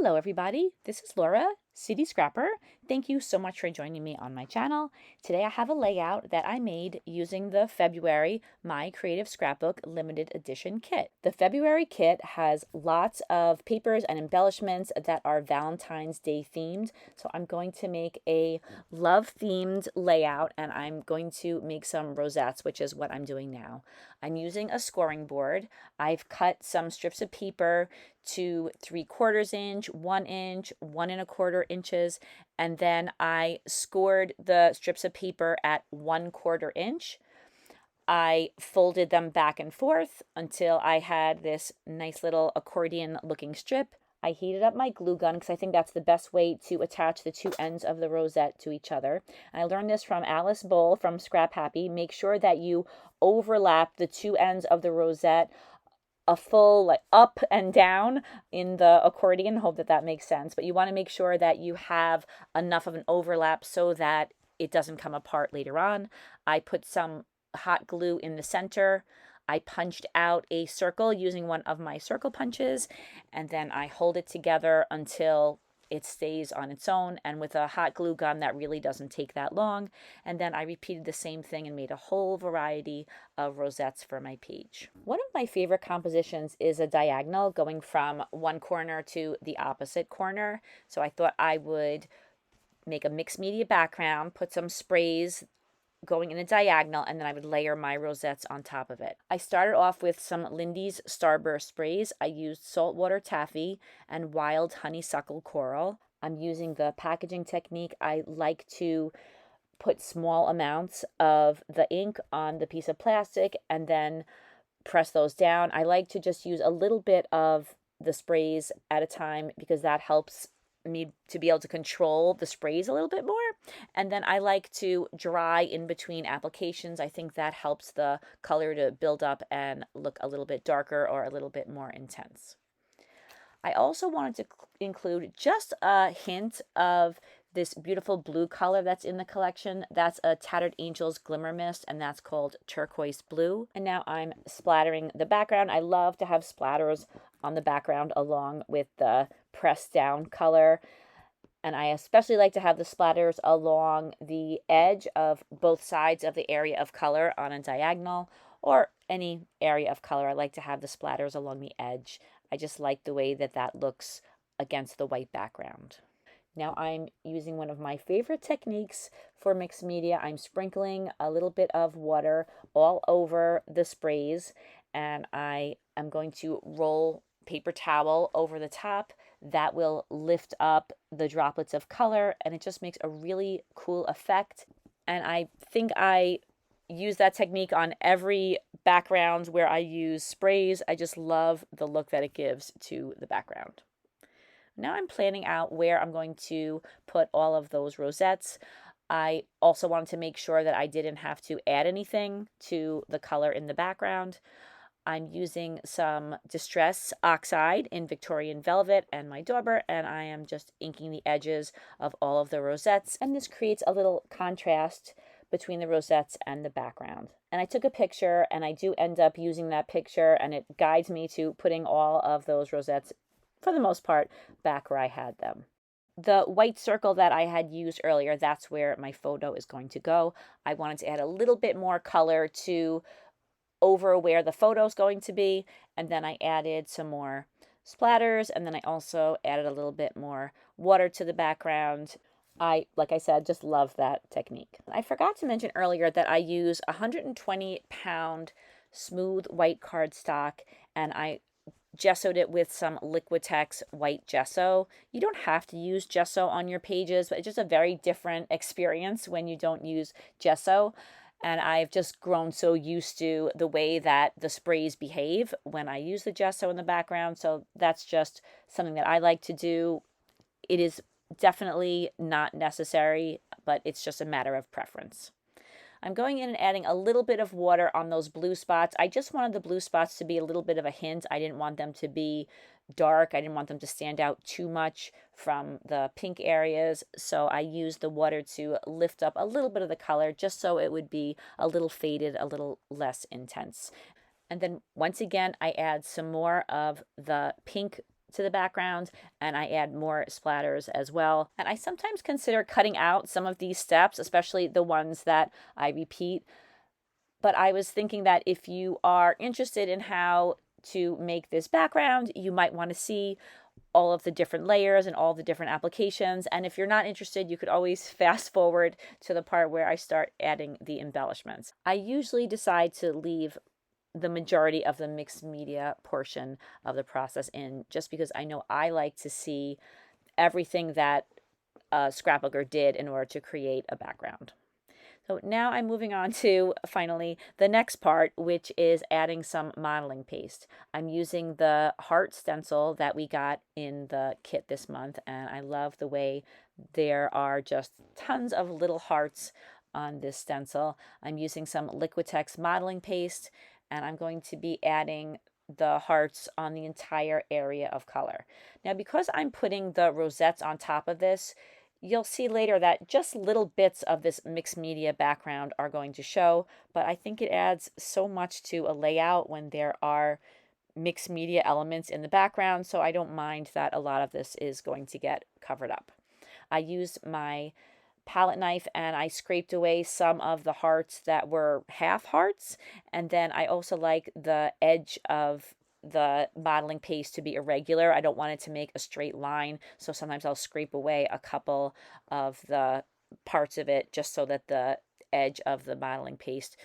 Hello everybody, this is Laura, City Scrapper. Thank you so much for joining me on my channel. Today I have a layout that I made using the February My Creative Scrapbook limited edition kit. The February kit has lots of papers and embellishments that are Valentine's Day themed. So I'm going to make a love themed layout and I'm going to make some rosettes, which is what I'm doing now. I'm using a scoring board. I've cut some strips of paper to 3/4 inch, 1 inch, 1 1/4 inches, and then I scored the strips of paper at 1/4 inch. I folded them back and forth until I had this nice little accordion looking strip. I heated up my glue gun because I think that's the best way to attach the two ends of the rosette to each other. And I learned this from Alice Bowl from Scrap Happy. Make sure that you overlap the two ends of the rosette a full like up and down in the accordion. Hope that makes sense. But you want to make sure that you have enough of an overlap so that it doesn't come apart later on. I put some hot glue in the center. I punched out a circle using one of my circle punches, and then I hold it together until it stays on its own, and with a hot glue gun that really doesn't take that long. And then I repeated the same thing and made a whole variety of rosettes for my page. One of my favorite compositions is a diagonal going from one corner to the opposite corner. So I thought I would make a mixed media background, put some sprays going in a diagonal, and then I would layer my rosettes on top of it. I started off with some Lindy's Starburst sprays. I used saltwater taffy and wild honeysuckle coral. I'm using the packaging technique. I like to put small amounts of the ink on the piece of plastic and then press those down. I like to just use a little bit of the sprays at a time because that helps me to be able to control the sprays a little bit more. And then I like to dry in between applications. I think that helps the color to build up and look a little bit darker or a little bit more intense. I also wanted to include just a hint of this beautiful blue color that's in the collection. That's a Tattered Angels Glimmer Mist, and that's called Turquoise Blue. And now I'm splattering the background. I love to have splatters on the background along with the pressed down color. And I especially like to have the splatters along the edge of both sides of the area of color on a diagonal, or any area of color. I like to have the splatters along the edge. I just like the way that looks against the white background. Now I'm using one of my favorite techniques for mixed media. I'm sprinkling a little bit of water all over the sprays, and I am going to roll paper towel over the top. That will lift up the droplets of color, and it just makes a really cool effect. And I think I use that technique on every background where I use sprays. I just love the look that it gives to the background. Now I'm planning out where I'm going to put all of those rosettes. I also wanted to make sure that I didn't have to add anything to the color in the background. I'm using some Distress Oxide in Victorian Velvet and my dauber, and I am just inking the edges of all of the rosettes. And this creates a little contrast between the rosettes and the background. And I took a picture, and I do end up using that picture, and it guides me to putting all of those rosettes, for the most part, back where I had them. The white circle that I had used earlier, that's where my photo is going to go. I wanted to add a little bit more color to over where the photo is going to be, and then I added some more splatters, and then I also added a little bit more water to the background. Like I said, just love that technique. I forgot to mention earlier that I use 120-pound smooth white cardstock, and I gessoed it with some Liquitex white gesso. You don't have to use gesso on your pages, but it's just a very different experience when you don't use gesso. And I've just grown so used to the way that the sprays behave when I use the gesso in the background. So that's just something that I like to do. It is definitely not necessary, but it's just a matter of preference. I'm going in and adding a little bit of water on those blue spots. I just wanted the blue spots to be a little bit of a hint. I didn't want them to be dark. I didn't want them to stand out too much from the pink areas. So I used the water to lift up a little bit of the color just so it would be a little faded, a little less intense. And then once again, I add some more of the pink to the background, and I add more splatters as well. And I sometimes consider cutting out some of these steps, especially the ones that I repeat. But I was thinking that if you are interested in how to make this background, you might want to see all of the different layers and all the different applications. And if you're not interested, you could always fast forward to the part where I start adding the embellishments. I usually decide to leave the majority of the mixed media portion of the process in, just because I know I like to see everything that a scrapbooker did in order to create a background. So now I'm moving on to finally the next part, which is adding some modeling paste. I'm using the heart stencil that we got in the kit this month, and I love the way there are just tons of little hearts on this stencil. I'm using some Liquitex modeling paste, and I'm going to be adding the hearts on the entire area of color. Now, because I'm putting the rosettes on top of this, you'll see later that just little bits of this mixed media background are going to show, but I think it adds so much to a layout when there are mixed media elements in the background, so I don't mind that a lot of this is going to get covered up. I used my palette knife and I scraped away some of the hearts that were half hearts, and then I also like the edge of the modeling paste to be irregular. I don't want it to make a straight line, so sometimes I'll scrape away a couple of the parts of it just so that the edge of the modeling paste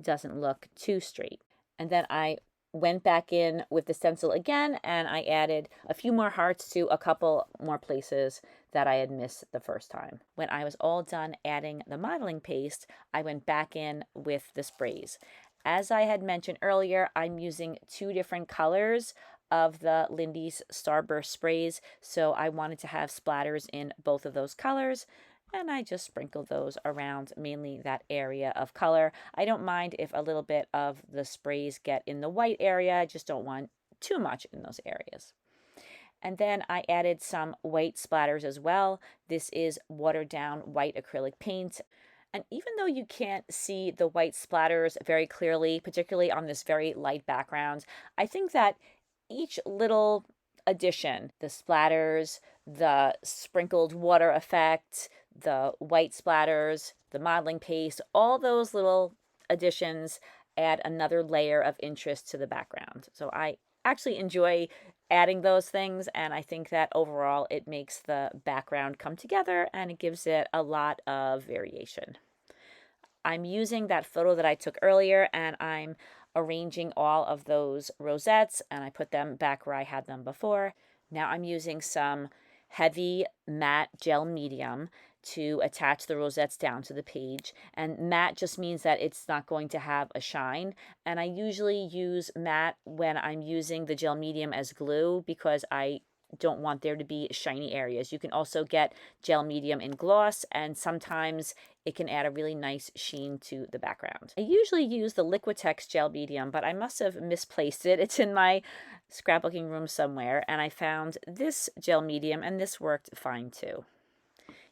doesn't look too straight. And then I went back in with the stencil again, and I added a few more hearts to a couple more places that I had missed the first time. When I was all done adding the modeling paste, I went back in with the sprays. As I had mentioned earlier, I'm using 2 different colors of the Lindy's Starburst sprays, so I wanted to have splatters in both of those colors, and I just sprinkled those around mainly that area of color. I don't mind if a little bit of the sprays get in the white area, I just don't want too much in those areas. And then I added some white splatters as well. This is watered down white acrylic paint. And even though you can't see the white splatters very clearly, particularly on this very light background, I think that each little addition, the splatters, the sprinkled water effect, the white splatters, the modeling paste, all those little additions add another layer of interest to the background. So I actually enjoy adding those things, and I think that overall it makes the background come together and it gives it a lot of variation. I'm using that photo that I took earlier, and I'm arranging all of those rosettes, and I put them back where I had them before. Now I'm using some heavy matte gel medium to attach the rosettes down to the page, and matte just means that it's not going to have a shine, and I usually use matte when I'm using the gel medium as glue because I don't want there to be shiny areas. You can also get gel medium in gloss, and sometimes it can add a really nice sheen to the background. I usually use the Liquitex gel medium, but I must have misplaced it. It's in my scrapbooking room somewhere, and I found this gel medium, and this worked fine too.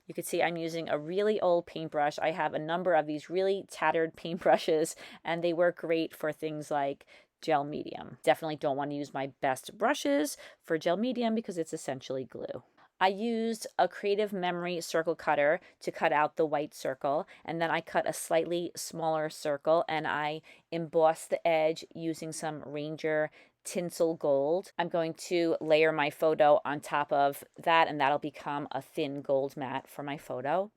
You can see I'm using a really old paintbrush. I have a number of these really tattered paintbrushes, and they work great for things like gel medium. Definitely don't want to use my best brushes for gel medium because it's essentially glue. I used a Creative Memory circle cutter to cut out the white circle, and then I cut a slightly smaller circle and I embossed the edge using some Ranger tinsel gold. I'm going to layer my photo on top of that, and that'll become a thin gold mat for my photo.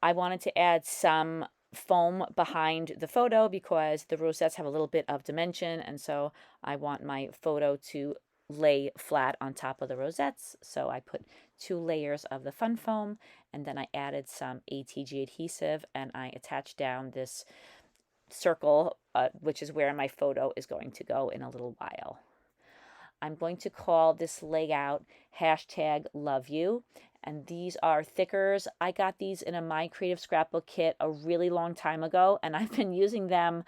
I wanted to add some foam behind the photo because the rosettes have a little bit of dimension, and so I want my photo to lay flat on top of the rosettes. So I put 2 layers of the fun foam, and then I added some ATG adhesive, and I attached down this circle, which is where my photo is going to go in a little while. I'm going to call this layout #LoveYou, and these are thickers. I got these in a My Creative Scrapbook kit a really long time ago, and I've been using them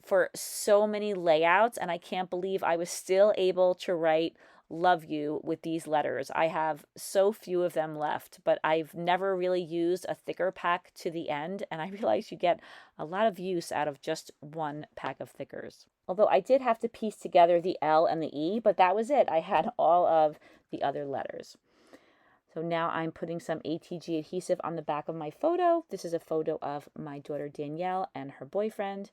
for so many layouts, and I can't believe I was still able to write love you with these letters. I have so few of them left, but I've never really used a thicker pack to the end, and I realize you get a lot of use out of just one pack of thickers. Although I did have to piece together the L and the E, but that was it. I had all of the other letters. So now I'm putting some ATG adhesive on the back of my photo. This is a photo of my daughter Danielle and her boyfriend,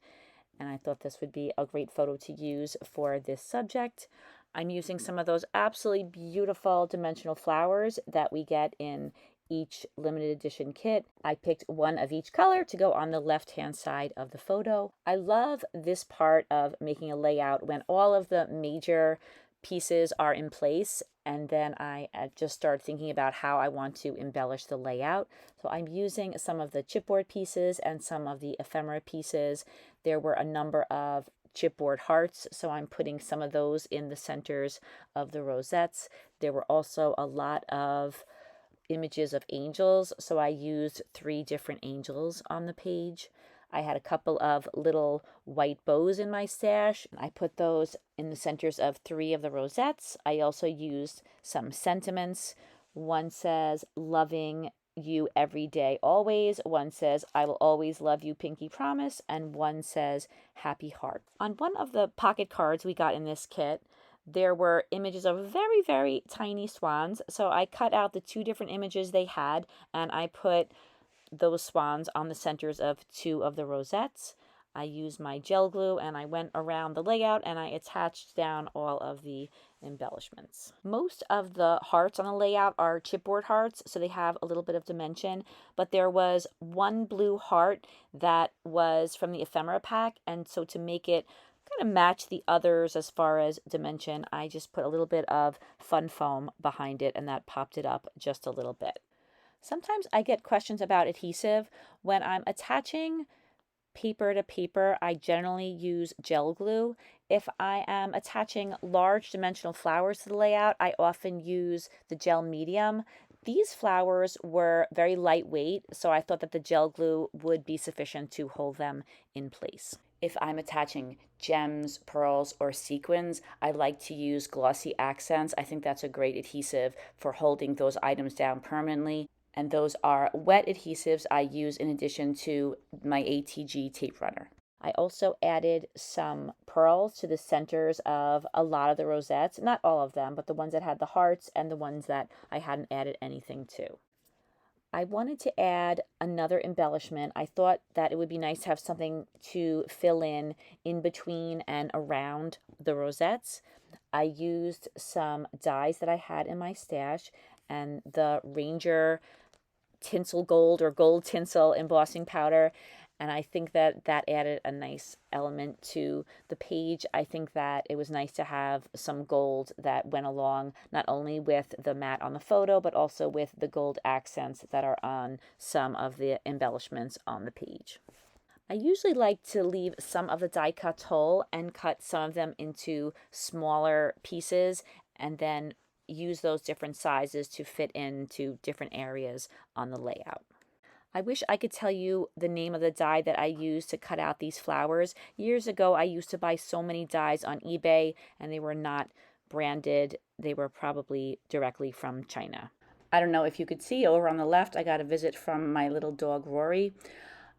and I thought this would be a great photo to use for this subject. I'm using some of those absolutely beautiful dimensional flowers that we get in each limited edition kit. I picked one of each color to go on the left-hand side of the photo. I love this part of making a layout when all of the major pieces are in place, and then I just start thinking about how I want to embellish the layout. So I'm using some of the chipboard pieces and some of the ephemera pieces. There were a number of chipboard hearts, so I'm putting some of those in the centers of the rosettes. There were also a lot of images of angels, so I used 3 different angels on the page. I had a couple of little white bows in my stash. I put those in the centers of 3 of the rosettes. I also used some sentiments. One says, loving you every day, always. One says, I will always love you, pinky promise. And one says, happy heart. On one of the pocket cards we got in this kit, there were images of very, very tiny swans. So I cut out the 2 different images they had, and I put those swans on the centers of 2 of the rosettes. I used my gel glue and I went around the layout and I attached down all of the embellishments. Most of the hearts on the layout are chipboard hearts, so they have a little bit of dimension, but there was one blue heart that was from the ephemera pack, and so to make it kind of match the others as far as dimension, I just put a little bit of fun foam behind it, and that popped it up just a little bit. Sometimes I get questions about adhesive. When I'm attaching paper to paper, I generally use gel glue. If I am attaching large dimensional flowers to the layout, I often use the gel medium. These flowers were very lightweight, so I thought that the gel glue would be sufficient to hold them in place. If I'm attaching gems, pearls, or sequins, I like to use glossy accents. I think that's a great adhesive for holding those items down permanently. And those are wet adhesives I use in addition to my ATG tape runner. I also added some pearls to the centers of a lot of the rosettes, not all of them, but the ones that had the hearts and the ones that I hadn't added anything to. I wanted to add another embellishment. I thought that it would be nice to have something to fill in between and around the rosettes. I used some dies that I had in my stash and the Ranger tinsel gold or gold tinsel embossing powder, and I think that that added a nice element to the page. I think that it was nice to have some gold that went along not only with the matte on the photo but also with the gold accents that are on some of the embellishments on the page. I usually like to leave some of the die cuts whole and cut some of them into smaller pieces and then use those different sizes to fit into different areas on the layout. I wish I could tell you the name of the die that I used to cut out these flowers. Years ago, I used to buy so many dies on eBay, and they were not branded. They were probably directly from China. I don't know if you could see over on the left, I got a visit from my little dog, Rory.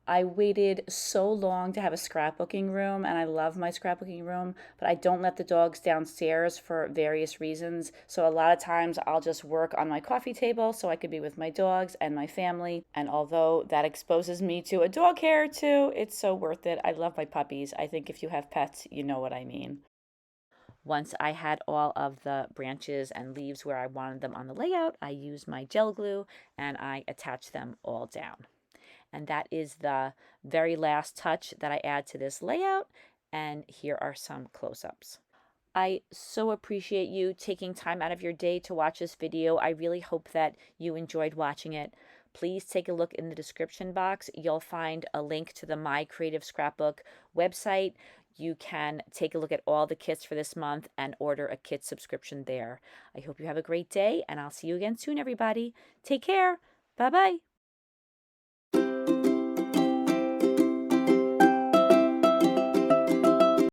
I waited so long to have a scrapbooking room, and I love my scrapbooking room, but I don't let the dogs downstairs for various reasons. So a lot of times I'll just work on my coffee table so I could be with my dogs and my family. And although that exposes me to a dog hair or two, it's so worth it. I love my puppies. I think if you have pets, you know what I mean. Once I had all of the branches and leaves where I wanted them on the layout, I used my gel glue and I attached them all down. And that is the very last touch that I add to this layout. And here are some close-ups. I so appreciate you taking time out of your day to watch this video. I really hope that you enjoyed watching it. Please take a look in the description box. You'll find a link to the My Creative Scrapbook website. You can take a look at all the kits for this month and order a kit subscription there. I hope you have a great day, and I'll see you again soon, everybody. Take care. Bye-bye.